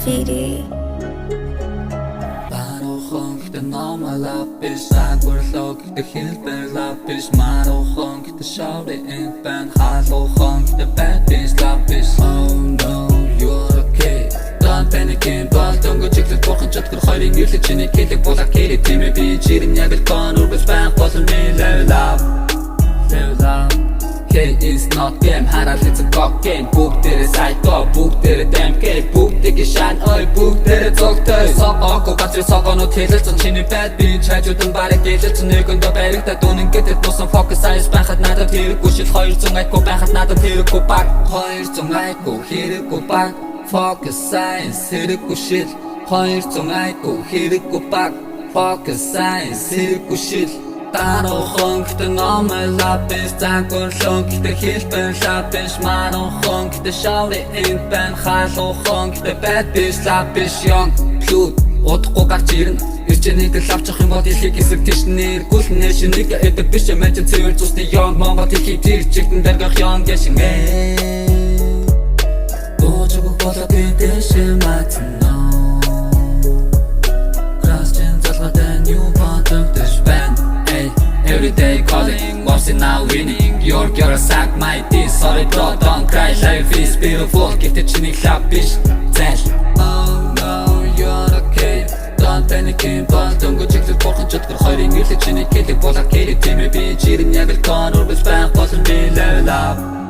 graffiti. Барухан гэдэг номер лапис агуурлог гэдэг хэлбэр лапис Марухан гэдэг шаврын энэ байн халуухан гэдэг байтис лапис Oh no, you're okay Don't panic in бол дөнгөж иглэл бурхан чадгар хоёрын ирлэг чиний хэлэг булаа кэри тимээ би чирэн яг л бан үргэлж байх болон ми level up Hey, it's not game, хараад it's a cock game Бүгдээрээ сайко, бүгдээрээ дампкей Бүгдээгээ шан, ой, бүгдээрээ зогтой Согоогүй газрын согоонууд хэлэлцэн чиний bad bitch Хажуудан бараг гэлэлцэн нэгөндөө баригдаа дүнэн гэдэд тусан focus eyes байхад надад хэрэггүй шил 200 айку байхад надад хэрэггүй баг 200 айку хэрэггүй баг Focus science хэрэггүй шил 200 айку хэрэггүй баг Focus science хэрэггүй шил Барухан гэдэг номер лапис Загварлон гэдэг хэлбэр лапис Марухан гэдэг шаврын энэ байн халуухан гэдэг bad bitch лапис Young, cute, удахгүй гарч ирнэ Ирчэнийг л авчих юм бол дэлхийг эсрэг тийшнэр Гүлнэ шинийг эдэг биш мэнчин цэвэр зүсний Young Монгол дэлхийг тэр чигтэн дэргэх Young яшин Өөжөг болоо бинтэшэ матно Красчэн залгатай new bottom dash band Everyday calling, bossing now winning You're a sack, my diss Sorry bro, don't cry, life is beautiful Гэхдээ чиний лав биш, зээл Oh no, you're okay Don't panic in бол дөнгөж иглэл бурхан чадгар хоёрын ирлэг чиний хэлэг булаа кэри тимээ би чирэн яг л кон үргэлж байх болон би level up